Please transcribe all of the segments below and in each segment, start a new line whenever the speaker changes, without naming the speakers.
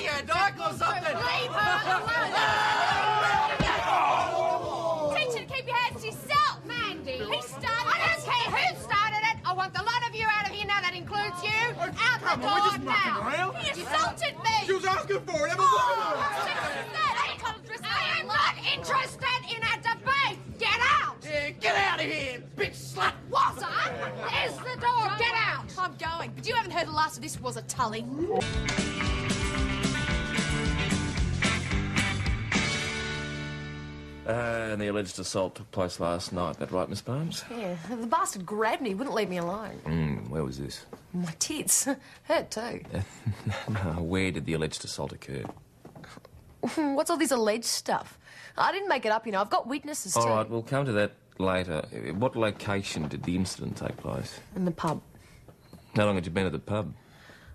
you a dyke or something?
Leave her alone! Teach her to keep your hands to yourself, Mandy. He started it. I don't care who started it. I want the lot of you out of here now. That includes you. Out the door
we're just mucking
now.
around.
He assaulted me.
She was asking for it. Have a look at her.
I am not interested in a debate. Get out.
Yeah, get out of here, bitch slut.
Was I? There's the door. Get out.
I'm going, but you haven't heard the last of this, was it, Tully?
And the alleged assault took place last night, that right, Miss Barnes?
Yeah, the bastard grabbed me, wouldn't leave me alone.
Where was this?
My tits. Hurt too.
No, where did the alleged assault occur?
What's all this alleged stuff? I didn't make it up, you know. I've got witnesses too.
All right, we'll come to that later. What location did the incident take place?
In the pub.
How long had you been at the pub?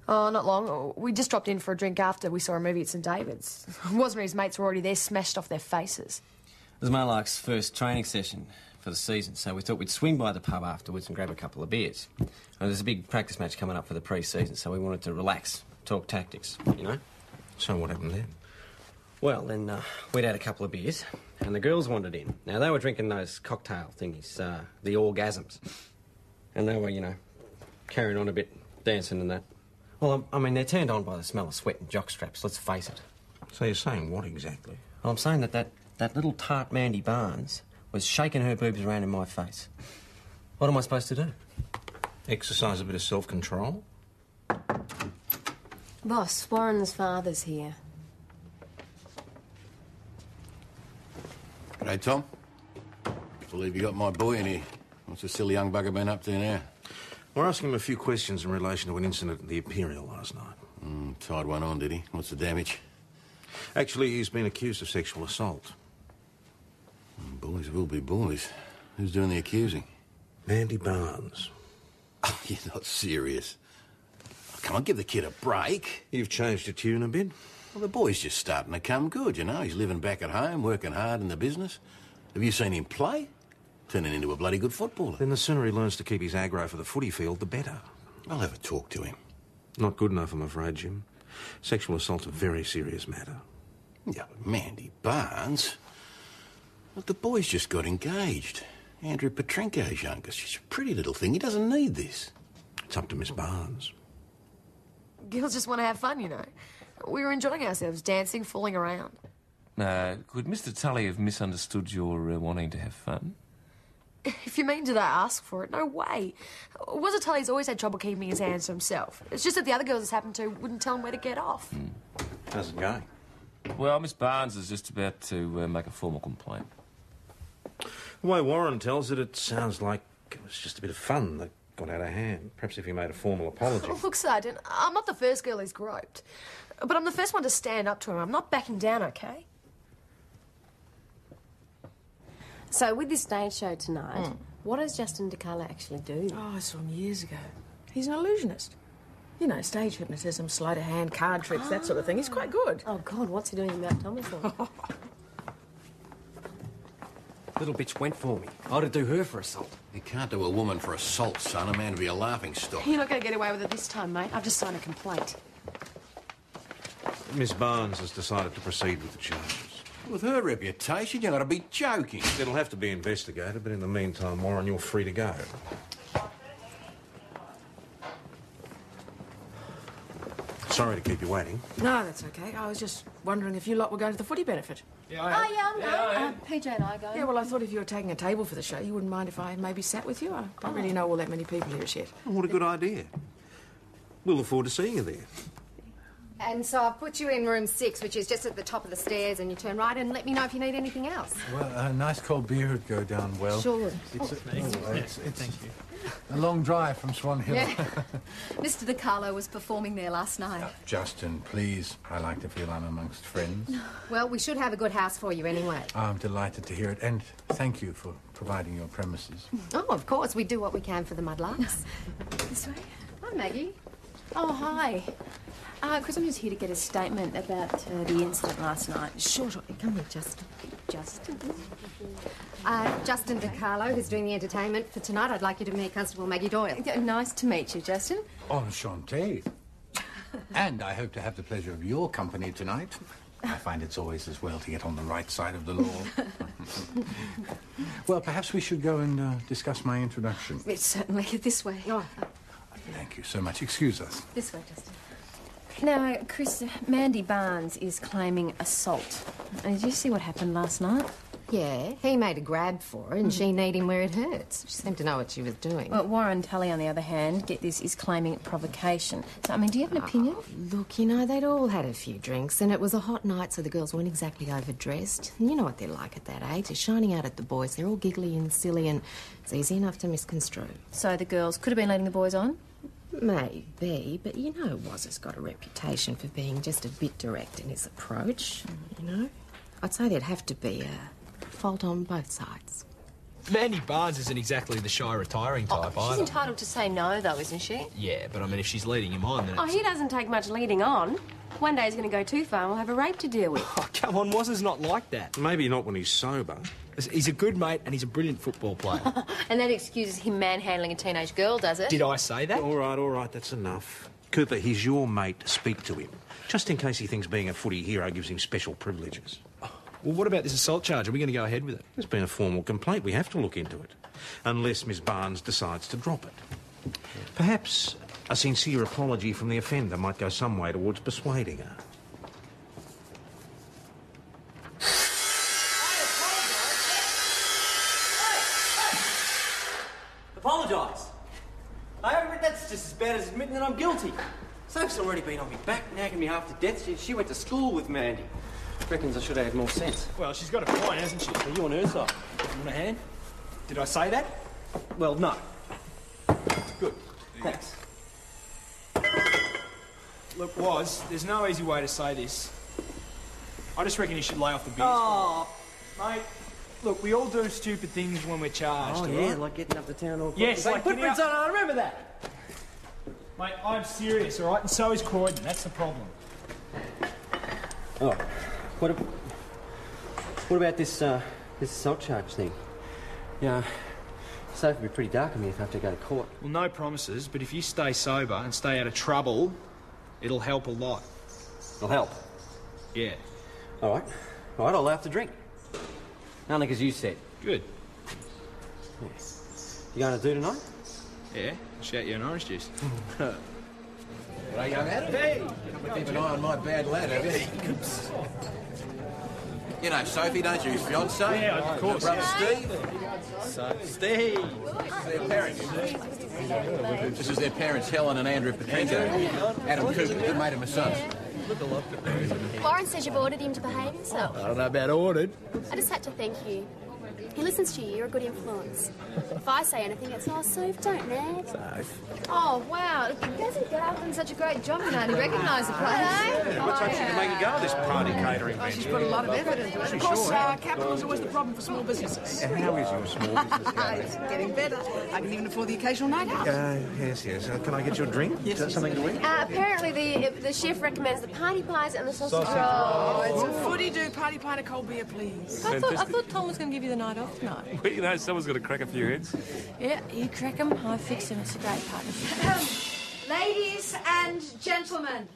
Oh, not long. We just dropped in for a drink after we saw a movie at St David's. Wasner and his mates were already there, smashed off their faces.
It was Marlark's first training session for the season, so we thought we'd swing by the pub afterwards and grab a couple of beers. And there's a big practice match coming up for the pre-season, so we wanted to relax, talk tactics, you know?
So what happened then?
Well, then we'd had a couple of beers, and the girls wandered in. Now, they were drinking those cocktail thingies, the orgasms. And they were, you know, carrying on a bit, dancing and that. Well, I mean, they're turned on by the smell of sweat and jockstraps, let's face it.
So you're saying what exactly?
Well, I'm saying that little tart Mandy Barnes was shaking her boobs around in my face. What am I supposed to do?
Exercise a bit of self-control?
Boss, Warren's father's here.
G'day, Tom. Believe you got my boy in here. What's the silly young bugger been up to now?
We're asking him a few questions in relation to an incident at the Imperial last night.
Tied one on, did he? What's the damage?
Actually, he's been accused of sexual assault.
Boys will be boys. Who's doing the accusing?
Mandy Barnes.
Oh, you're not serious. Oh, come on, give the kid a break.
You've changed your tune a bit?
Well, the boy's just starting to come good, you know. He's living back at home, working hard in the business. Have you seen him play? Turning into a bloody good footballer.
Then the sooner he learns to keep his aggro for the footy field, the better.
I'll have a talk to him.
Not good enough, I'm afraid, Jim. Sexual assault's a very serious matter.
Yeah, but Mandy Barnes... Look, the boy's just got engaged. Andrew Petrenko's youngest. She's a pretty little thing. He doesn't need this.
It's up to Miss Barnes.
Girls just want to have fun, you know. We were enjoying ourselves, dancing, fooling around.
Could Mr. Tully have misunderstood your wanting to have fun?
If you mean, did I ask for it? No way. Was Tully's always had trouble keeping his hands to himself. It's just that the other girls it's happened to wouldn't tell him where to get off.
How's it going?
Well, Miss Barnes is just about to make a formal complaint.
The way Warren tells it, it sounds like it was just a bit of fun that got out of hand. Perhaps if he made a formal apology.
Oh, look, Sergeant, I'm not the first girl he's groped. But I'm the first one to stand up to him. I'm not backing down, OK?
So, with this stage show tonight, what does Justin DeCarlo actually do?
Oh, I saw him years ago. He's an illusionist. You know, stage hypnotism, sleight of hand, card tricks, that sort of thing. He's quite good.
Oh, God, what's he doing about Thomas?
Little bitch went for me. I'd have do her for assault.
You can't do a woman for assault, son. A man would be a laughing stock.
You're not going to get away with it this time, mate. I've just signed a complaint.
Miss Barnes has decided to proceed with the charges.
With her reputation, you've got to be joking.
It'll have to be investigated, but in the meantime, Warren, you're free to go. Sorry to keep you waiting.
No, that's OK. I was just wondering if you lot were going to the footy benefit.
Yeah, I'm going. PJ and I go.
Yeah, well, I thought if you were taking a table for the show, you wouldn't mind if I maybe sat with you. I don't really know all that many people here as yet.
Oh, what a good idea. We'll look forward to seeing you there.
And so I've put you in room 6, which is just at the top of the stairs, and you turn right and let me know if you need anything else.
Well, a nice cold beer would go down well.
Sure.
It's thank you. A long drive from Swan Hill.
Yeah. Mr. DeCarlo was performing there last night.
Justin, please. I like to feel I'm amongst friends.
Well, we should have a good house for you anyway.
I'm delighted to hear it, and thank you for providing your premises.
Oh, of course. We do what we can for the Mudlarks.
This way.
Hi, Maggie.
Oh, hi. Chris, I'm just here to get a statement about the incident last night.
Sure. Come here, Justin. Justin DeCarlo, who's doing the entertainment for tonight. I'd like you to meet Constable Maggie Doyle.
Nice to meet you, Justin.
Enchanté. And I hope to have the pleasure of your company tonight. I find it's always as well to get on the right side of the law. Well, perhaps we should go and discuss my introduction.
It's certainly this way. Oh.
Thank you so much. Excuse us.
This way, Justin. Now, Chris, Mandy Barnes is claiming assault. Did you see what happened last night?
Yeah, he made a grab for her and she kneed him where it hurts. She seemed to know what she was doing.
Well, Warren Tully, on the other hand, get this, is claiming provocation. So, I mean, do you have an opinion?
Look, you know, they'd all had a few drinks and it was a hot night, so the girls weren't exactly overdressed. And you know what they're like at that age. They're shining out at the boys. They're all giggly and silly and it's easy enough to misconstrue.
So the girls could have been letting the boys on?
Maybe, but you know Woz has got a reputation for being just a bit direct in his approach, you know? I'd say there'd have to be a fault on both sides.
Mandy Barnes isn't exactly the shy retiring type either.
She's entitled to say no, though, isn't she?
Yeah, but I mean, if she's leading him on, then
Oh,
it's...
he doesn't take much leading on. One day he's going to go too far and we'll have a rape to deal with.
Oh, come on, Woz is not like that.
Maybe not when he's sober.
He's a good mate and he's a brilliant football player.
And that excuses him manhandling a teenage girl, does it?
Did I say that?
All right, that's enough. Cooper, he's your mate. Speak to him. Just in case he thinks being a footy hero gives him special privileges.
Well, what about this assault charge? Are we going to go ahead with it?
There's been a formal complaint. We have to look into it. Unless Miss Barnes decides to drop it. Perhaps a sincere apology from the offender might go some way towards persuading her.
Apologise. That's just as bad as admitting that I'm guilty. Soph's already been on me back, nagging me half to death. She went to school with Mandy. Reckons I should have had more sense.
Well, she's got a point, hasn't she?
Are you on her side?
You want a hand? Did I say that?
Well, no. Good. Thanks.
Look, Woz, there's no easy way to say this. I just reckon you should lay off the beers.
Oh,
Mate, look, we all do stupid things when we're charged,
oh
all
yeah,
right?
like getting up to town all
Yes,
like
like
footprints
getting
on it. I remember that.
Mate, I'm serious, all right? And so is Croydon. That's the problem.
Oh, what about this assault charge thing? Yeah, Soph would be pretty dark on me if I have to go to court.
Well, no promises, but if you stay sober and stay out of trouble, it'll help a lot.
It'll help.
Yeah.
All right, I'll have to drink. Only because you said.
Good.
Yeah. You going to do tonight?
Yeah, I'll shout you an orange juice.
Hey, young Adam. Hey! Keep an eye on my bad lad, have you? You know Sophie, don't you? His fiancée?
Yeah, of course.
Brother Steve?
Steve!
Their parents. This is their parents, Helen and Andrew Petrenko. Adam Cooper, good mate of my son's.
Warren says you've ordered him to behave himself.
I don't know about ordered.
I just had to thank you. He listens to you. You're a good influence. If I say anything, it's, oh, Soph, don't nag.
Oh, wow. Hasn't Dad done such a great job, you know, to recognise the place?
What's up, you make you go to this party catering
She's
venture?
put a lot of effort into it. Of course, capital is always the problem for small businesses.
How is your small business going?
It's getting better. I can even afford the occasional night out.
Yes. Can I get you a drink?
Yes,
Something to eat?
Apparently the chef recommends the party pies and the sausage
Oh,
rolls.
it's a footy-do party pint of cold beer, please.
I thought Tom was going to give you the night off tonight.
Well, you know, someone's got to crack a few heads.
Yeah, you crack 'em, I fix 'em. It's a great partnership.
Ladies and gentlemen,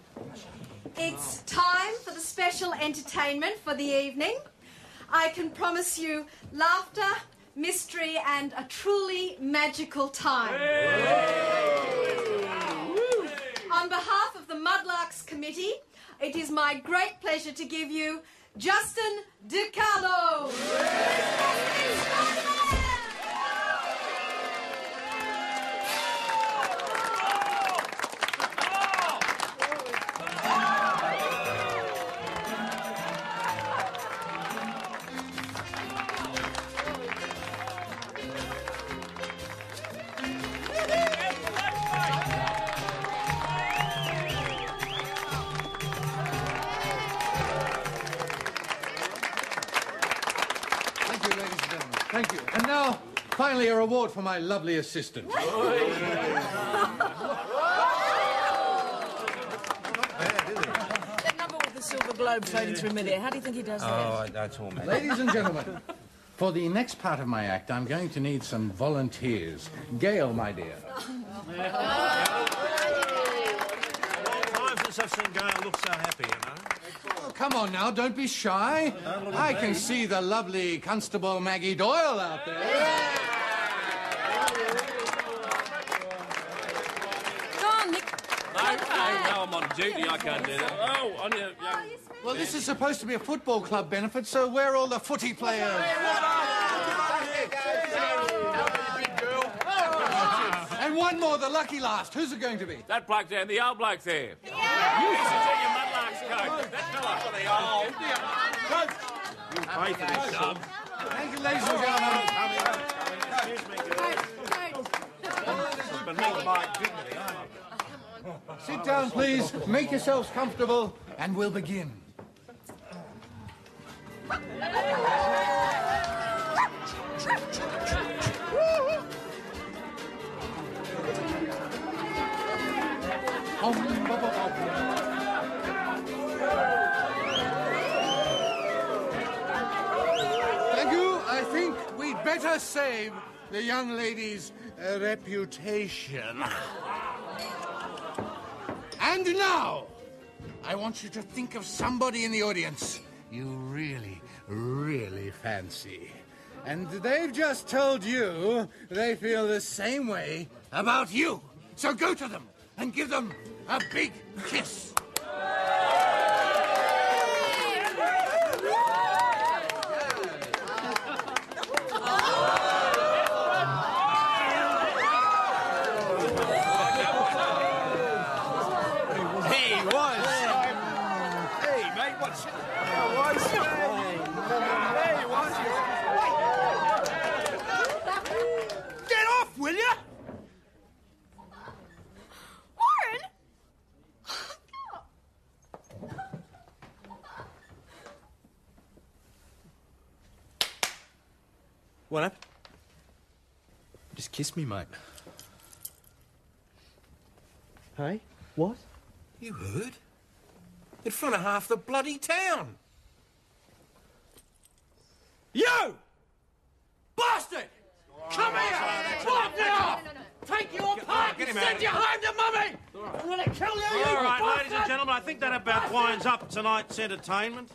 it's time for the special entertainment for the evening. I can promise you laughter, mystery, and a truly magical time. On behalf of the Mudlarks Committee, it is my great pleasure to give you Justin DiCarlo.
Thank you, ladies and gentlemen. Thank you. And now, finally, a reward for my lovely assistant.
That number with the silver globe floating through midair, how do you think he does that?
Oh, that's all, man.
Ladies and gentlemen, for the next part of my act, I'm going to need some volunteers. Gail, my dear.
Time for
I've seen Gail look so happy, you know.
Oh, come on now, don't be shy. I can see the lovely Constable Maggie Doyle out there.
Go on, Nick.
No, I'm on duty. I can't do that. Oh, on your...
Well, this is supposed to be a football club benefit, so where are all the footy players? And one more, the lucky last. Who's it going to be?
That bloke there, the old bloke there. Yeah! You used to tell your mudlarks coat. That fella.
You'll pay for this job.
Thank you, ladies and gentlemen.
Excuse me, girl. But not my dignity,
Sit down, please. Make yourselves comfortable, and we'll begin. Thank you. I think we'd better save the young lady's reputation. And now, I want you to think of somebody in the audience you really, really fancy. And they've just told you they feel the same way about you. So go to them and give them a big kiss.
Get off, will you?
Warren!
What happened? Just kiss me, mate. Hey? What?
You heard? In front of half the bloody town.
You! Bastard! Come here! Wipe it off! Take your part and send you home to Mummy! I'm gonna kill you, you
All right,
bastard!
ladies and gentlemen, I think that about winds up tonight's entertainment.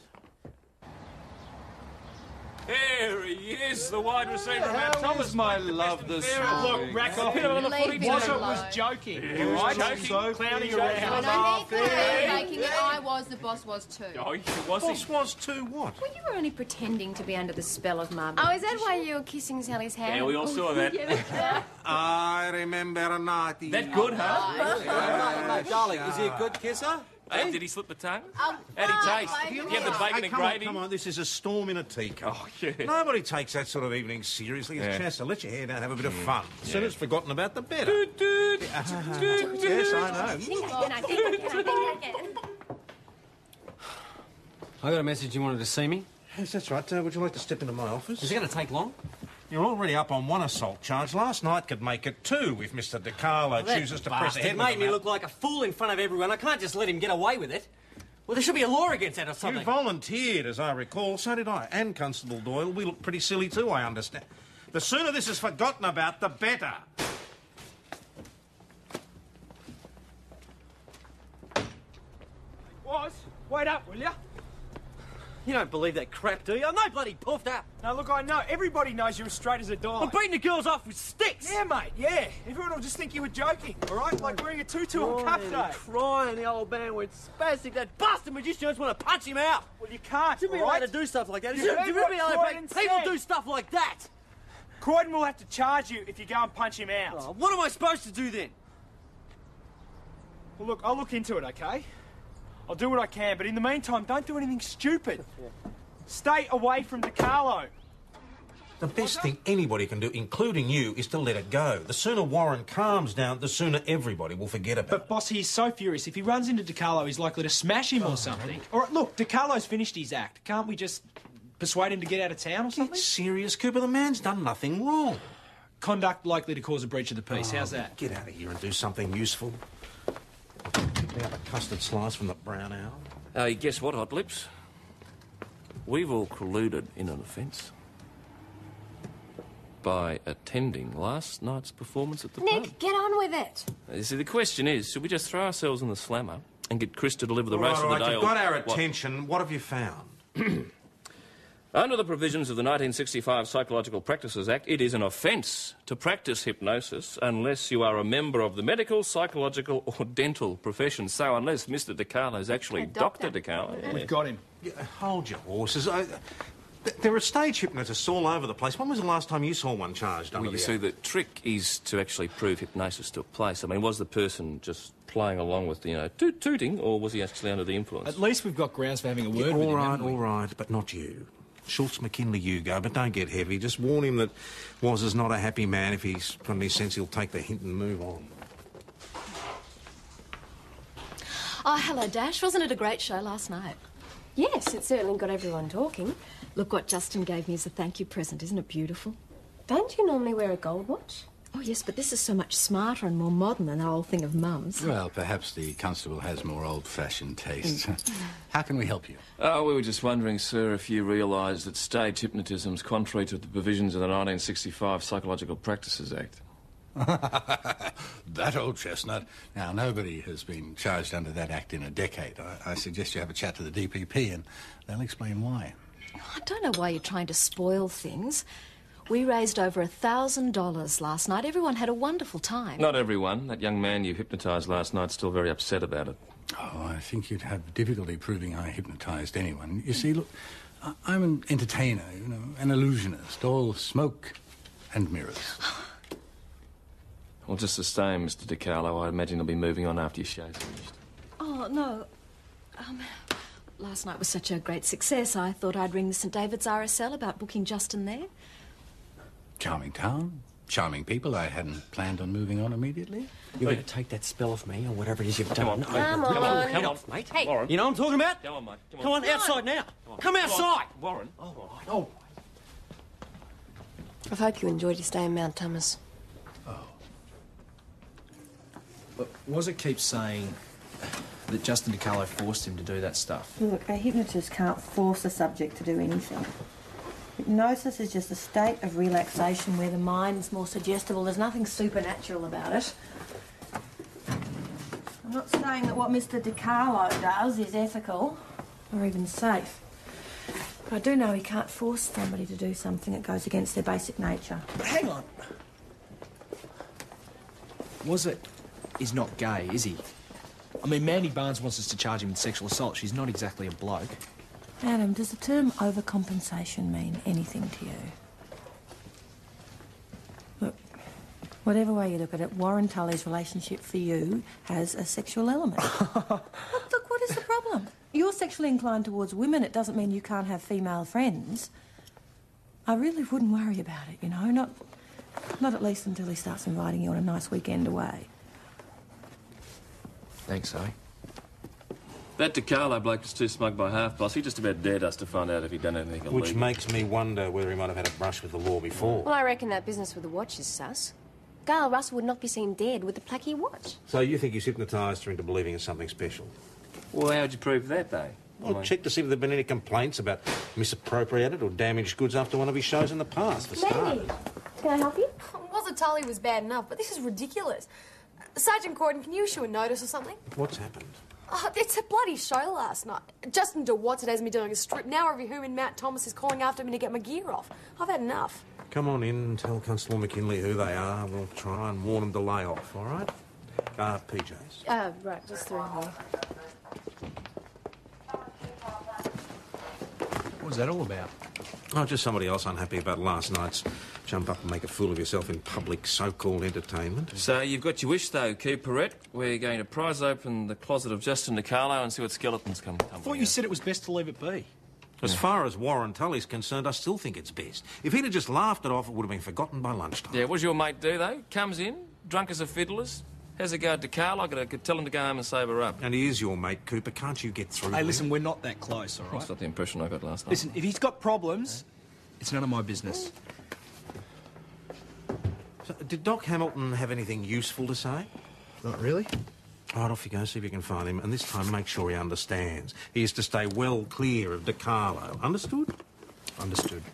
Here he is, the wide receiver of our Thomas.
my love this
Look, rack off. Wasn't was joking.
He was joking.
So clowning around.
I was, the boss was too.
Oh, was he?
Boss was too what?
Well, you were only pretending to be under the spell of Mum.
Oh, is that why you were kissing Sally's hand?
Yeah, we all saw that.
I remember a night.
That good, huh?
Darling, is he a good kisser?
Hey, did he slip the tongue? How'd he taste? You have the bacon and
Come
gravy?
on, this is a storm in a teacup.
Oh, yeah.
Nobody takes that sort of evening seriously. It's
Yeah.
chance to let your hair down, have a bit of fun. As soon
Yeah.
as it's forgotten about, the better. Yes, I know.
I got a message you wanted to see me.
Yes, that's right. Would you like to step into my office?
Is it going to take long?
You're already up on one assault charge. Last night could make it two if Mr. DiCarlo chooses to press ahead
It
with
made
the
me
matter.
look like a fool in front of everyone. I can't just let him get away with it. Well, there should be a law against that or
You
something.
volunteered, as I recall. So did I. And Constable Doyle. We look pretty silly too, I understand. The sooner this is forgotten about, the better.
Wait up, will you?
You don't believe that crap, do you? I'm no bloody puffed up.
Now, look, I know. Everybody knows you're as straight as a die.
I'm beating the girls off with sticks.
Yeah, mate, yeah. Everyone will just think you were joking, all right? Like wearing a tutu on cuff day.
Crying, the old man went spastic. That bastard magician just want to punch him out.
Well, you can't,
Shouldn't be
all right?
allowed to do stuff like that.
You
Shouldn't
heard
be
what
allowed to
Croydon
make people
said.
do stuff like that.
Croydon will have to charge you if you go and punch him out.
Oh, what am I supposed to do then?
Well, look, I'll look into it, okay? I'll do what I can, but in the meantime, don't do anything stupid. Stay away from DiCarlo.
The best thing anybody can do, including you, is to let it go. The sooner Warren calms down, the sooner everybody will forget about it.
But, boss, he's so furious. If he runs into DiCarlo, he's likely to smash him or something. All right, look, DiCarlo's finished his act. Can't we just persuade him to get out of town or something?
Get serious, Cooper. The man's done nothing wrong.
Conduct likely to cause a breach of the peace. How's that?
Get out of here and do something useful. Pick out a custard slice from the brown owl.
Guess what, Hot Lips? We've all colluded in an offence by attending last night's performance at the pub.
Nick, get on with it.
You see, the question is, should we just throw ourselves in the slammer
and get Chris to deliver the rest
All
of
right,
the day.
you've got our attention. What have you found?
Under the provisions of the 1965 Psychological Practices Act, it is an offence to practice hypnosis unless you are a member of the medical, psychological or dental profession. So unless Mr DiCarlo is actually Dr. DiCarlo... Yeah.
We've got him. Yeah, hold your horses. There are stage hypnotists all over the place. When was the last time you saw one charged under
Well, you
the
see,
Act?
the trick is to actually prove hypnosis took place. I mean, was the person just playing along with, tooting, or was he actually under the influence?
At least we've got grounds for having a word with him, haven't we?
All right, but not you. Schultz, McKinley, you go, but don't get heavy. Just warn him that Woz is not a happy man. If he's got any sense, he'll take the hint and move on.
Oh, hello, Dash. Wasn't it a great show last night?
Yes, it certainly got everyone talking.
Look what Justin gave me as a thank you present. Isn't it beautiful?
Don't you normally wear a gold watch?
Oh, yes, but this is so much smarter and more modern than the old thing of Mum's.
Well, perhaps the constable has more old-fashioned tastes. How can we help you?
Oh, we were just wondering, sir, if you realise that stage hypnotism's contrary to the provisions of the 1965 Psychological Practices Act.
That old chestnut. Now, nobody has been charged under that act in a decade. I suggest you have a chat to the DPP and they'll explain why.
I don't know why you're trying to spoil things. We raised over $1,000 last night. Everyone had a wonderful time.
Not everyone. That young man you hypnotised last night's still very upset about it.
Oh, I think you'd have difficulty proving I hypnotised anyone. You see, look, I'm an entertainer, an illusionist, all smoke and mirrors.
Well, just the same, Mr DiCarlo, I imagine you'll be moving on after your show's finished.
Oh, no. Last night was such a great success, I thought I'd ring the St David's RSL about booking Justin there.
Charming town, charming people. I hadn't planned on moving on immediately.
You better take that spell off me or whatever it is you've done.
Come on.
Come on, mate.
Hey.
Warren.
You know what I'm talking about?
Go on, mate.
Come on, outside now. Come outside.
Warren.
Oh.
I hope you enjoyed your stay in Mount Thomas.
But was it keeps saying that Justin DiCarlo forced him to do that stuff?
Look, a hypnotist can't force a subject to do anything. Hypnosis is just a state of relaxation where the mind's more suggestible. There's nothing supernatural about it. I'm not saying that what Mr. DiCarlo does is ethical or even safe. But I do know he can't force somebody to do something that goes against their basic nature.
But hang on. Was it is not gay, is he? I mean, Mandy Barnes wants us to charge him with sexual assault. She's not exactly a bloke.
Adam, does the term overcompensation mean anything to you? Look, whatever way you look at it, Warren Tully's relationship for you has a sexual element. Look, what is the problem? You're sexually inclined towards women. It doesn't mean you can't have female friends. I really wouldn't worry about it, not at least until he starts inviting you on a nice weekend away.
Thanks, Zoe.
That DiCarlo bloke was too smug by half, boss. He just about dared us to find out if he'd done anything illegal.
Which makes me wonder whether he might have had a brush with the law before.
Well, I reckon that business with the watch is sus. Gail Russell would not be seen dead with the placky watch.
So you think he's hypnotised her into believing in something special?
Well, how'd you prove that, though?
Well, check to see if there have been any complaints about misappropriated or damaged goods after one of his shows in the past, for starters.
Can I help you?
Wasn't Tully was bad enough, but this is ridiculous. Sergeant Gordon, can you issue a notice or something?
What's happened?
Oh, it's a bloody show last night. Justin DeWatson has me doing a strip. Now every who in Mount Thomas is calling after me to get my gear off. I've had enough.
Come on in and tell Constable McKinley who they are. We'll try and warn them to lay off, all right? PJs.
Right, just through here.
What was that all about?
Oh, just somebody else unhappy about last night's jump up and make a fool of yourself in public so-called entertainment.
So you've got your wish, though, Key Perrette. We're going to prise open the closet of Justin DiCarlo and see what skeletons come.
I thought you said it was best to leave it be.
As far as Warren Tully's concerned, I still think it's best. If he'd have just laughed it off, it would have been forgotten by lunchtime.
Yeah, what does your mate do, though? Comes in, drunk as a fiddler's, has a go at DiCarlo. I could tell him to go home and sober up.
And he is your mate, Cooper. Can't you get through?
Hey, listen, we're not that close, all right?
That's not the impression I got last night.
Listen, if he's got problems, it's none of my business.
So, did Doc Hamilton have anything useful to say?
Not really.
All right, off you go, see if you can find him. And this time, make sure he understands. He is to stay well clear of DiCarlo. Understood?
Understood.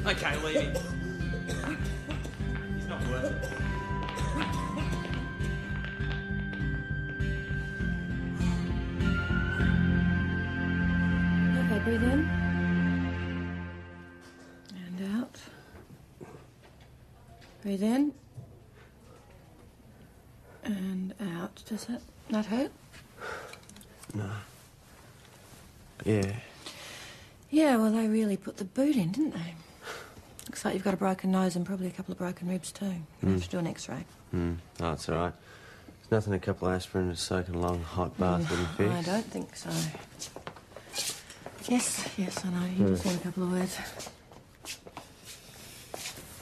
Okay, leave him. He's not worth it.
Okay, breathe in. And out. Breathe in. And out. Does that not hurt?
No. Yeah.
Yeah, well, they really put the boot in, didn't they? Looks like you've got a broken nose and probably a couple of broken ribs too. You'll have to do an X-ray.
Oh, that's all right. There's nothing a couple of aspirin to soak in a long hot bath wouldn't fix.
I don't think so. Yes, I know. You just said a couple of words.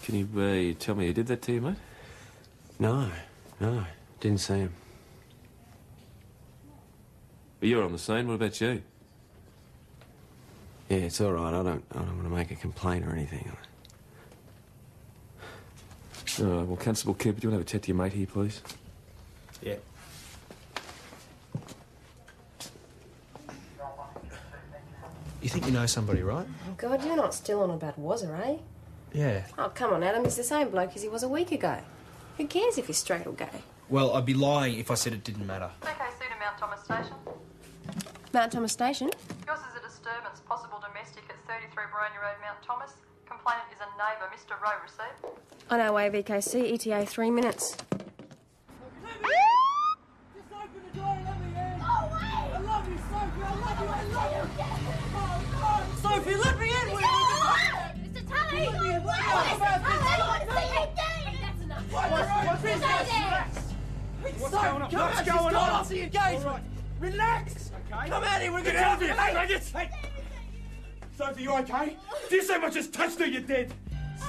Can you tell me who did that to you, mate?
No. Didn't see him.
But you're on the scene. What about you?
Yeah, it's all right. I don't want to make a complaint or anything.
All right, well, Constable Cooper, do you want to have a chat to your mate here, please?
Yeah. You think you know somebody, right?
Oh, God, you're not still on about Wazza, eh?
Yeah.
Oh, come on, Adam. He's the same bloke as he was a week ago. Who cares if he's straight or gay?
Well, I'd be lying if I said it didn't matter.
VKC to Mount Thomas Station.
Mount Thomas Station?
Yours is a disturbance, possible domestic at 33 Baronia Road, Mount Thomas. Complainant is a neighbour, Mr. Rowe received.
On our way, VKC. ETA 3 minutes.
Just open the door and let me in. I love you, Sophie. I love you. Oh, no. Sophie, let me in.
Mr. Tully!
Let me in.
Mr. Tully! I want to see you again! That's enough.
What's this? What's going on? What's going on? I'll see engagement. Relax. Okay. Come out here. We're going to get out of here. Hey. Sophie, you okay? If you so much as touched her, you're dead.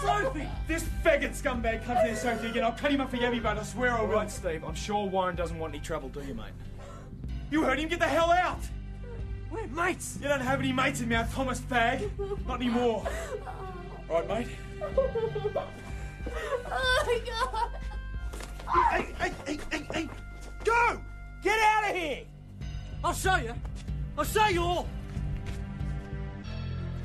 Sophie! This faggot scumbag comes here, Sophie, again. I'll cut him up for Yabby, but I swear I will.
All right, Steve. I'm sure Warren doesn't want any trouble, do you, mate?
You heard him. Get the hell out. We're mates. You don't have any mates in Mount Thomas, fag. Not anymore. Right, mate?
Oh, my God.
Hey! Go! Get out of here! I'll show you. I'll show you all.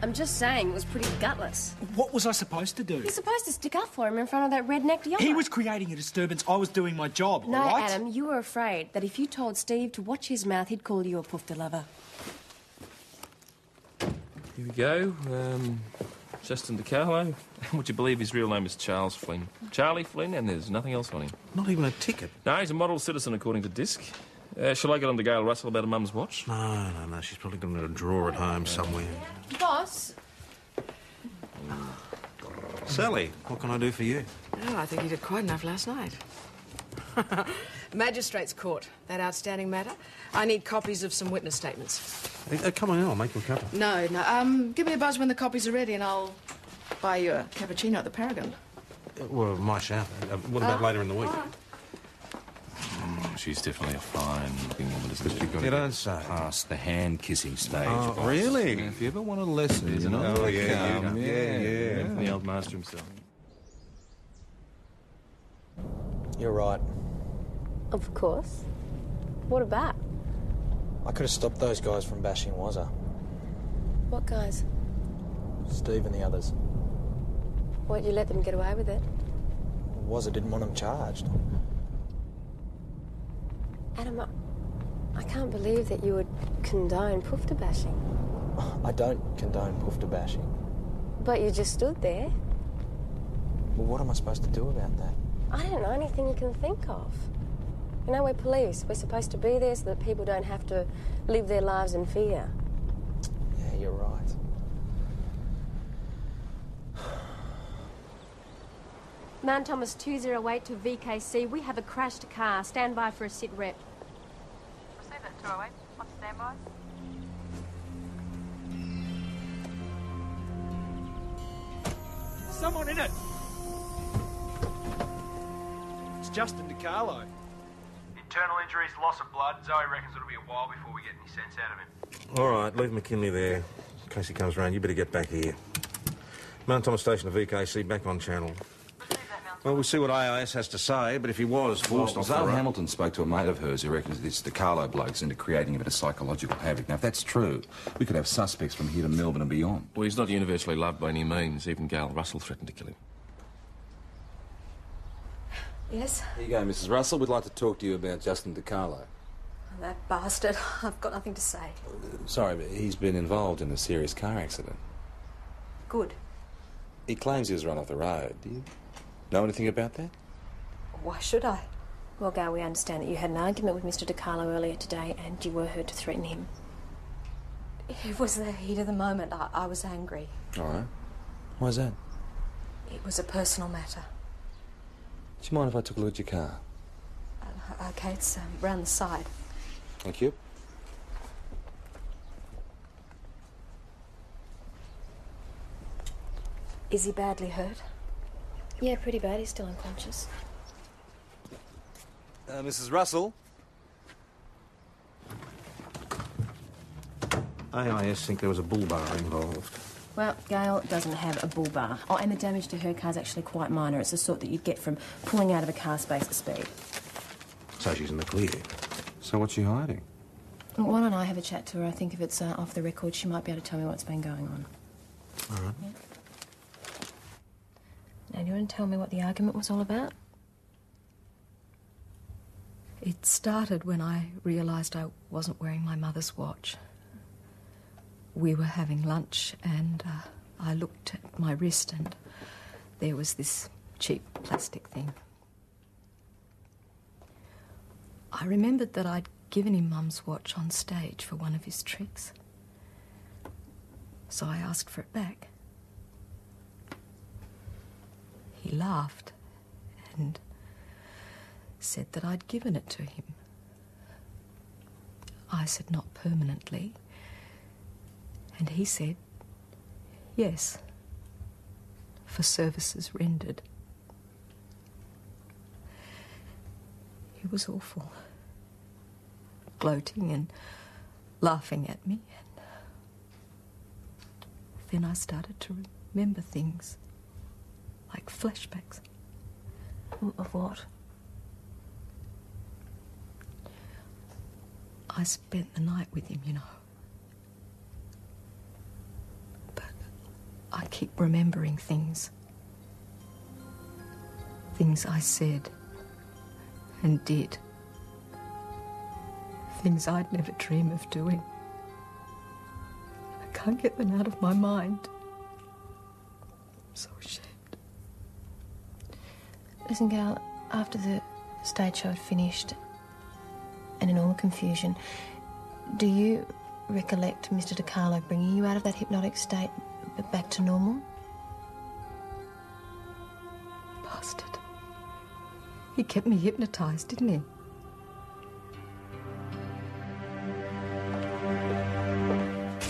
I'm just saying it was pretty gutless.
What was I supposed to do?
You're supposed to stick up for him in front of that rednecked yellow.
He was creating a disturbance. I was doing my job,
No,
all right?
Adam, you were afraid that if you told Steve to watch his mouth, he'd call you a poofter lover.
Here we go. Justin DeCarlo. Would you believe his real name is Charles Flynn? Charlie Flynn, and there's nothing else on him.
Not even a ticket?
No, he's a model citizen according to Disc. Shall I get on to Gail Russell about a mum's watch?
No. She's probably got a drawer at home somewhere.
Boss?
Sally, what can I do for you?
Oh, I think you did quite enough last night. Magistrates' Court, that outstanding matter. I need copies of some witness statements.
Hey, come on in, I'll make you a cuppa.
No. Give me a buzz when the copies are ready and I'll buy you a cappuccino at the Paragon.
Well, my shout. What about later in the week?
She's definitely a fine-looking woman, isn't she?
You don't say.
Past the hand-kissing stage.
Oh,
boss.
really?
If you ever want a lesson, you know.
Oh, yeah.
The old master himself.
You're right.
Of course. What about?
I could have stopped those guys from bashing Wazza.
What guys?
Steve and the others.
Why'd you let them get away with it?
Wazza didn't want them charged.
Adam, I can't believe that you would condone poofter bashing.
I don't condone poofter bashing.
But you just stood there.
Well, what am I supposed to do about that?
I don't know anything you can think of. You know, we're police. We're supposed to be there so that people don't have to live their lives in fear.
Yeah, you're right.
Mount Thomas 208 to VKC. We have a crashed car. Stand by for a sit rep.
Receive that 208. On standby.
Someone in it.
It's Justin DeCarlo.
Internal injuries, loss of blood. Zoe reckons it'll be a while before we get any sense out of him.
All right, leave McKinley there. In case he comes round, you better get back here. Mount Thomas Station to VKC, back on channel.
Receive that, Mount
Well, we'll see what AIS has to say, but if he was forced off the
Zoe
road...
Hamilton spoke to a mate of hers who reckons this DiCarlo bloke's into creating a bit of psychological havoc. Now, if that's true, we could have suspects from here to Melbourne and beyond.
Well, he's not universally loved by any means. Even Gail Russell threatened to kill him.
Yes?
Here you go, Mrs. Russell. We'd like to talk to you about Justin DiCarlo.
That bastard. I've got nothing to say.
Sorry, but he's been involved in a serious car accident.
Good.
He claims he was run off the road. Do you know anything about that?
Why should I?
Well, Gail, we understand that you had an argument with Mr. DiCarlo earlier today and you were heard to threaten him.
It was the heat of the moment. I was angry.
All right. Why's that?
It was a personal matter.
Do you mind if I took a look at your car?
Okay, it's round the side.
Thank you.
Is he badly hurt?
Yeah, pretty bad. He's still unconscious.
Mrs. Russell?
AIS think there was a bull bar involved.
Well, Gail doesn't have a bull bar. Oh, and the damage to her car's actually quite minor. It's the sort that you'd get from pulling out of a car space at speed.
So she's in the clear. So what's she hiding?
Well, why don't I have a chat to her? I think if it's off the record, she might be able to tell me what's been going on.
All right.
Yeah. Now, do you want to tell me what the argument was all about?
It started when I realised I wasn't wearing my mother's watch. We were having lunch and I looked at my wrist and there was this cheap plastic thing. I remembered that I'd given him Mum's watch on stage for one of his tricks. So I asked for it back. He laughed and said that I'd given it to him. I said not permanently. And he said, yes, for services rendered. He was awful, gloating and laughing at me. And then I started to remember things, like flashbacks.
Of what?
I spent the night with him, you know. I keep remembering things. Things I said and did. Things I'd never dream of doing. I can't get them out of my mind. I'm so ashamed.
Listen, Gail, after the stage show had finished and in all the confusion, do you recollect Mr. DiCarlo bringing you out of that hypnotic state back to normal?
Bastard. He kept me hypnotised, didn't he?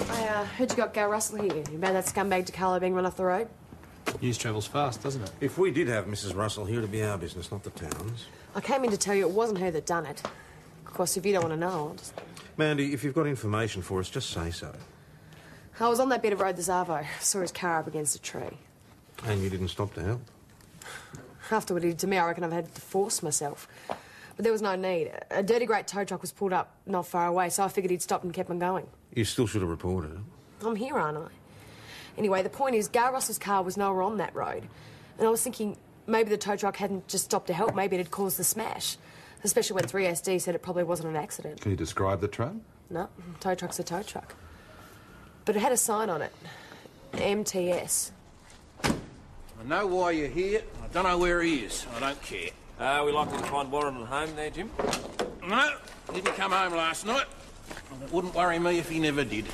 I heard you got Gail Russell here about that scumbag DiCarlo being run off the road.
News travels fast, doesn't it?
If we did have Mrs. Russell here, it'd be our business, not the town's.
I came in to tell you it wasn't her that done it. Of course, if you don't want to know, I'll just...
Mandy, if you've got information for us, just say so.
I was on that bit of road this arvo. Saw his car up against a tree.
And you didn't stop to help?
After what he did to me, I reckon I've had to force myself. But there was no need. A dirty great tow truck was pulled up not far away, so I figured he'd stopped and kept on going.
You still should have reported it.
I'm here, aren't I? Anyway, the point is, Gail Russell's car was nowhere on that road. And I was thinking maybe the tow truck hadn't just stopped to help. Maybe it had caused the smash. Especially when 3SD said it probably wasn't an accident.
Can you describe the truck?
No, tow truck's a tow truck. But it had a sign on it. MTS.
I know why you're here. I don't know where he is. I don't care.
Are we likely to find Warren at home there, Jim?
No, didn't come home last night. And it wouldn't worry me if he never did.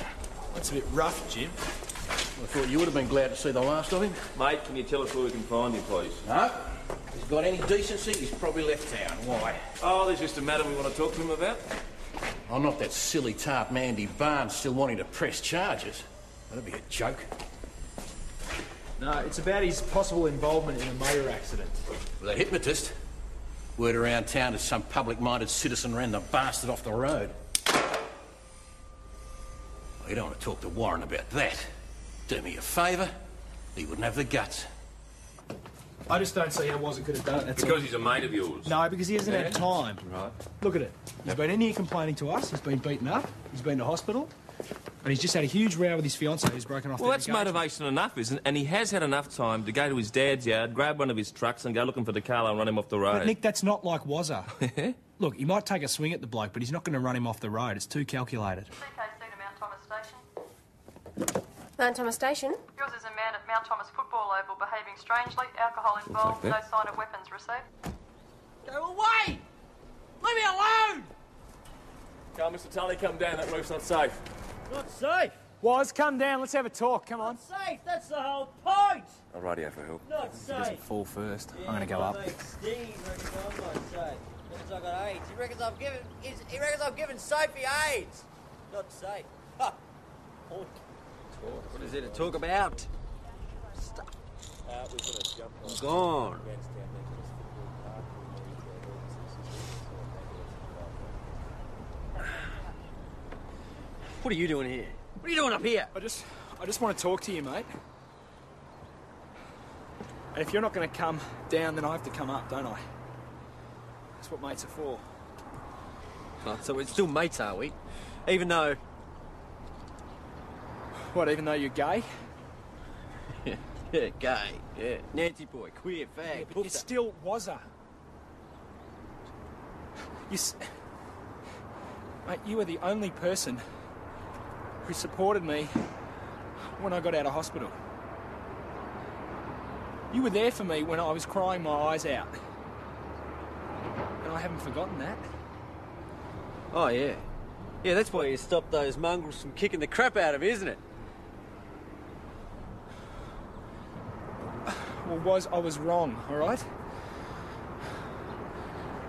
That's a bit rough, Jim.
I thought you would have been glad to see the last of him.
Mate, can you tell us where we can find him, please?
No. If he's got any decency, he's probably left town. Why?
Oh, there's just a matter we want to talk to him about.
Oh, not that silly tart Mandy Barnes still wanting to press charges. That'd be a joke.
No, it's about his possible involvement in a motor accident.
The hypnotist. Word around town that some public-minded citizen ran the bastard off the road. Well, you don't want to talk to Warren about that. Do me a favour. He wouldn't have the guts.
I just don't see how Wazza could have done it. That's
Because
all.
he's a mate of yours.
No, because he hasn't had time.
Right.
Look at it. He's been in here complaining to us. He's been beaten up. He's been to hospital. And he's just had a huge row with his fiancée who's broken off
Well,
their
that's
engagement.
motivation enough, isn't it? And he has had enough time to go to his dad's yard, grab one of his trucks and go looking for DeCarlo and run him off the road.
But, Nick, that's not like Wazza. Look, he might take a swing at the bloke, but he's not going to run him off the road. It's too calculated.
CKC to Mount Thomas Station.
Mount Thomas Station?
Yours is a man at Mount Thomas Football Oval behaving strangely, alcohol involved, no sign of weapons received.
Go away! Leave me alone!
Come, Mr. Tully, come down. That roof's not safe.
Not safe?
Waz, come down. Let's have a talk. Come on.
Not safe, that's the whole point!
I'll radio for help.
Not safe.
Fall first. I'm going to go up.
Steve reckons I'm not safe. He reckons I got AIDS. He reckons I've given Sophie AIDS. Not safe. Ha! Point.
What is there to talk about? Stuff. I'm gone. What are you doing here? What are you doing up here?
I just want to talk to you, mate. And if you're not going to come down, then I have to come up, don't I? That's what mates are for.
Oh, so we're still mates, are we? Even though...
What, even though you're gay?
yeah, gay. Yeah, Nancy boy, queer, fag.
But you still Wazza. Mate, you were the only person who supported me when I got out of hospital. You were there for me when I was crying my eyes out. And I haven't forgotten that.
Oh, yeah. Yeah, that's why you stopped those mongrels from kicking the crap out of me, isn't it?
Well, I was wrong, all right?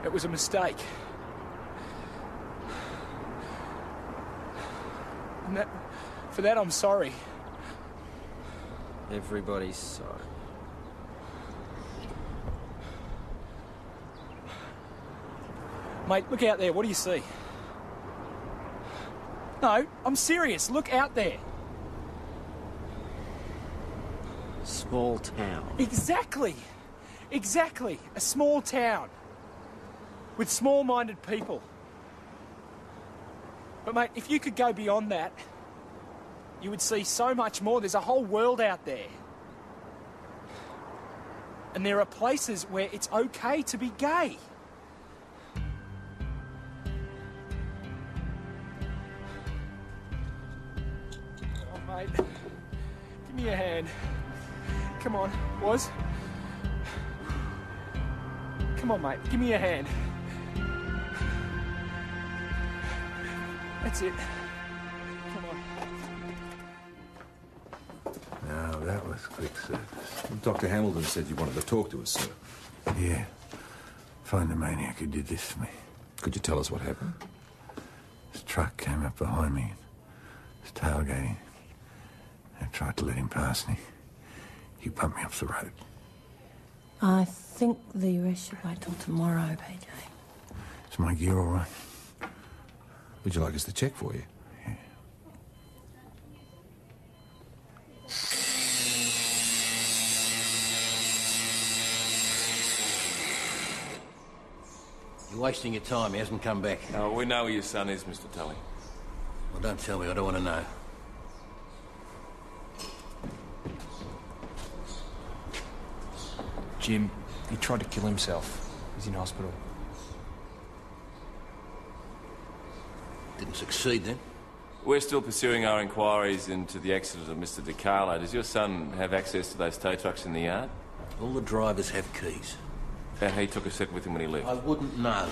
It was a mistake. And for that, I'm sorry.
Everybody's sorry.
Mate, look out there. What do you see? No, I'm serious. Look out there.
Small town.
Exactly. Exactly. A small town. With small-minded people. But, mate, if you could go beyond that, you would see so much more. There's a whole world out there. And there are places where it's okay to be gay. Oh, mate. Give me a hand. Come on, Waz. Come on, mate. Give me a hand. That's it. Come on.
No, that was quick service.
Dr. Hamilton said you wanted to talk to us, sir.
Yeah. Find the maniac who did this to me.
Could you tell us what happened?
His truck came up behind me and was tailgating. I tried to let him pass me. He bumped me off the road.
I think the arrest should wait till tomorrow, PJ.
Is my gear all right?
Would you like us to check for you?
Yeah.
You're wasting your time. He hasn't come back.
Oh, we know where your son is, Mr. Tully.
Well, don't tell me. I don't want to know.
Jim, he tried to kill himself. He's in hospital.
Didn't succeed then?
We're still pursuing our inquiries into the accident of Mr. DiCarlo. Does your son have access to those tow trucks in the yard?
All the drivers have keys.
And he took a set with him when he left?
I wouldn't know.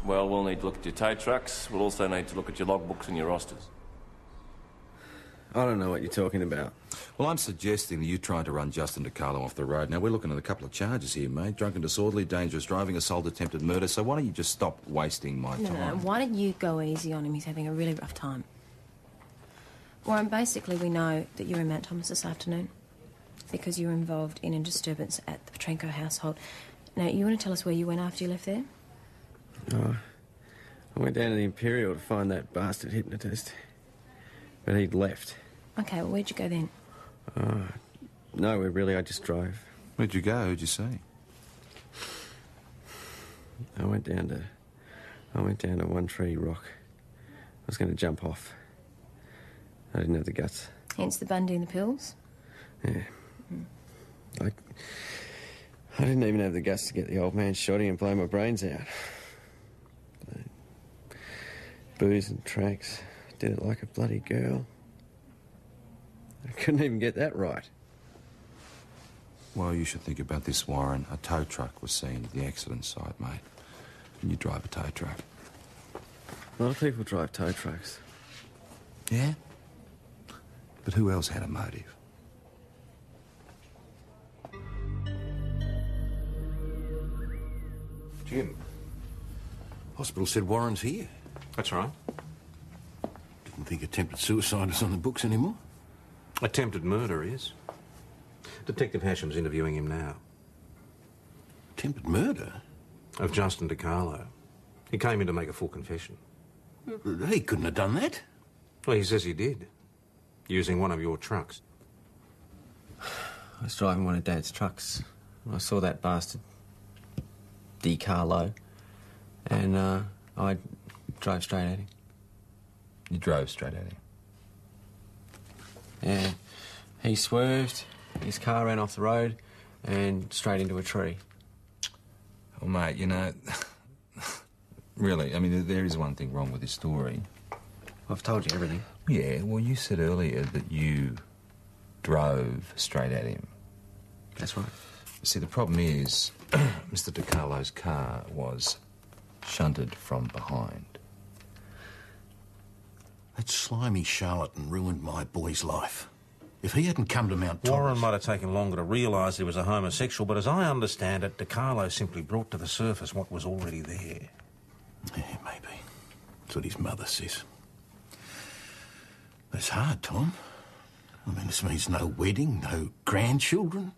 Well, we'll need to look at your tow trucks. We'll also need to look at your logbooks and your rosters.
I don't know what you're talking about.
Well, I'm suggesting that you tried to run Justin DiCarlo off the road. Now, we're looking at a couple of charges here, mate. Drunken disorderly, dangerous driving, assault, attempted murder. So why don't you just stop wasting my time?
No, why don't you go easy on him? He's having a really rough time. Warren, basically, we know that you're in Mount Thomas this afternoon because you were involved in a disturbance at the Petrenko household. Now, you want to tell us where you went after you left there?
Oh, I went down to the Imperial to find that bastard hypnotist. But he'd left.
Okay, well, where'd you go then?
Nowhere really, I just drove.
Where'd you go? Who'd you see?
I went down to One Tree Rock. I was going to jump off. I didn't have the guts.
Hence the Bundy and the pills?
Yeah. I didn't even have the guts to get the old man shotty and blow my brains out. Booze and tracks. Did it like a bloody girl. I couldn't even get that right.
Well, you should think about this, Warren. A tow truck was seen at the accident site, mate. And you drive a tow truck.
A lot of people drive tow trucks.
Yeah? But who else had a motive?
Jim, hospital said Warren's here.
That's right.
Didn't think attempted suicide was on the books anymore.
Attempted murder is. Detective Hasham's interviewing him now.
Attempted murder?
Of Justin DiCarlo. He came in to make a full confession.
He couldn't have done that.
Well, he says he did. Using one of your trucks.
I was driving one of Dad's trucks. I saw that bastard, DiCarlo, and I drove straight at him.
You drove straight at him?
Yeah. He swerved, his car ran off the road, and straight into a tree.
Well, mate, you know, really, I mean, there is one thing wrong with this story.
I've told you everything.
Yeah, well, you said earlier that you drove straight at him.
That's right.
See, the problem is, Mr. DiCarlo's car was shunted from behind.
That slimy charlatan ruined my boy's life. If he hadn't come to Mount Thomas...
Warren might have taken longer to realise he was a homosexual, but as I understand it, DiCarlo simply brought to the surface what was already there.
Yeah, maybe. That's what his mother says. That's hard, Tom. I mean, this means no wedding, no grandchildren.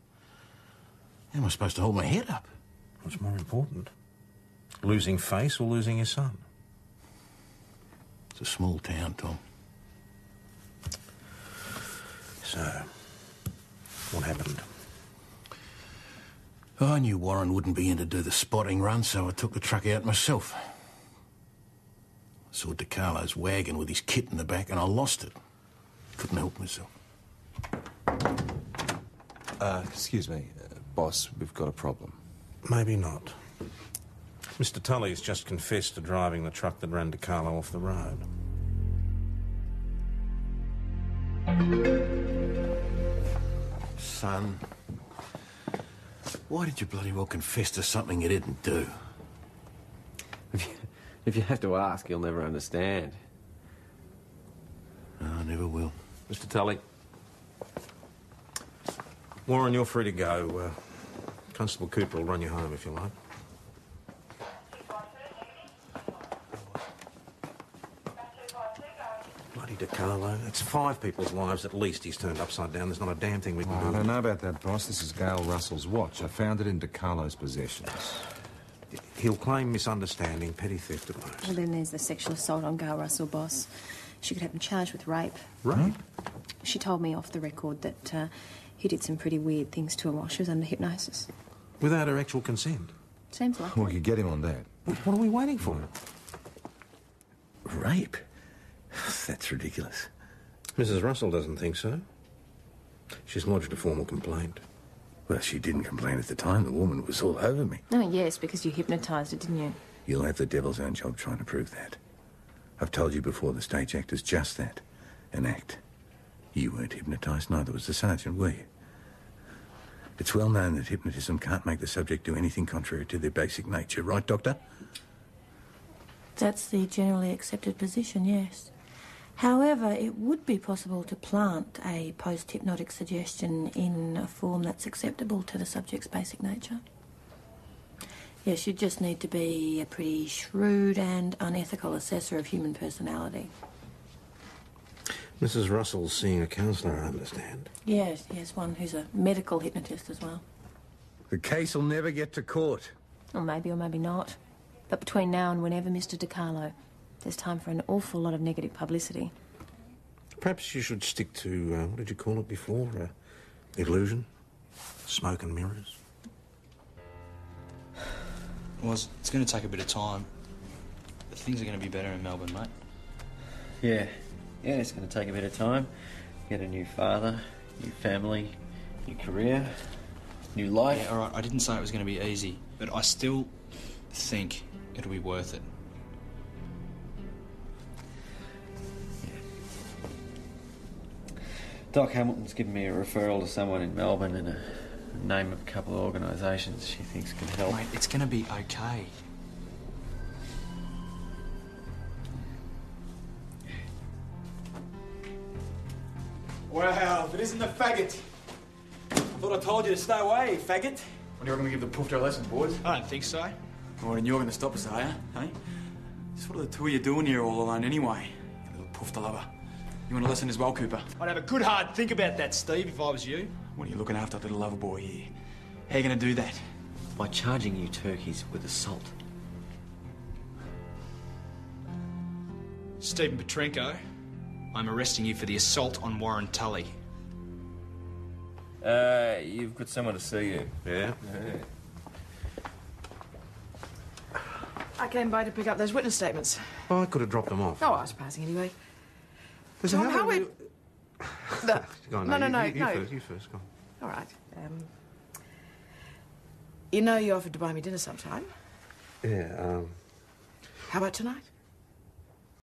How am I supposed to hold my head up?
What's more important? Losing face or losing your son?
It's a small town, Tom.
So, what happened?
I knew Warren wouldn't be in to do the spotting run, so I took the truck out myself. I saw DiCarlo's wagon with his kit in the back and I lost it. Couldn't help myself.
Excuse me, boss, we've got a problem.
Maybe not. Mr. Tully's just confessed to driving the truck that ran DiCarlo off the road.
Son, why did you bloody well confess to something you didn't do?
If you have to ask, you'll never understand.
No, I never will.
Mr. Tully. Warren, you're free to go. Constable Cooper will run you home if you like. Bloody DiCarlo. That's 5 people's lives at least he's turned upside down. There's not a damn thing we can do.
I don't know about that, boss. This is Gail Russell's watch. I found it in DiCarlo's possessions.
He'll claim misunderstanding, petty theft at most.
Well, then there's the sexual assault on Gail Russell, boss. She could have him charged with rape.
Rape?
She told me off the record that he did some pretty weird things to her while she was under hypnosis.
Without her actual consent?
Seems like
We could get him on that.
What are we waiting for?
Rape? That's ridiculous.
Mrs. Russell doesn't think so. She's lodged a formal complaint.
Well, she didn't complain at the time. The woman was all over me.
Oh, yes, because you hypnotised her, didn't you?
You'll have the devil's own job trying to prove that. I've told you before, the stage act is just that. An act. You weren't hypnotised, neither was the sergeant, were you? It's well known that hypnotism can't make the subject do anything contrary to their basic nature, right, Doctor?
That's the generally accepted position, yes. However, it would be possible to plant a post-hypnotic suggestion in a form that's acceptable to the subject's basic nature. Yes, you just need to be a pretty shrewd and unethical assessor of human personality.
Mrs. Russell's seeing a counsellor, I understand.
Yes, one who's a medical hypnotist as well.
The case will never get to court.
Or maybe not. But between now and whenever, Mr. DiCarlo, there's time for an awful lot of negative publicity.
Perhaps you should stick to, what did you call it before? Illusion? Smoke and mirrors.
Well, it's going to take a bit of time. But things are going to be better in Melbourne, mate.
Yeah, it's going to take a bit of time. Get a new father, new family, new career, new life.
Yeah, all right, I didn't say it was going to be easy, but I still think it'll be worth it.
Doc Hamilton's given me a referral to someone in Melbourne and a name of a couple of organisations she thinks can help.
Mate, it's going to be okay.
Well, if it isn't the faggot. I thought I told you to stay away, faggot.
When are you going to give the poofter a lesson, boys?
I don't think so.
Well, then you're going to stop us, are you? Hey? Just what are the two of you doing here all alone anyway? You little poofter lover. You want a lesson as well, Cooper?
I'd have a good hard think about that, Steve, if I was you.
What are you looking after, little lover boy here? How are you going to do that?
By charging you turkeys with assault.
Stephen Petrenko, I'm arresting you for the assault on Warren Tully.
You've got someone to see you.
Yeah?
I came by to pick up those witness statements.
Oh, I could have dropped them off.
Oh, I was passing anyway.
Listen,
Tom, how we...
Go on,
No.
You first, go on.
All right. You know you offered to buy me dinner sometime.
Yeah,
How about tonight?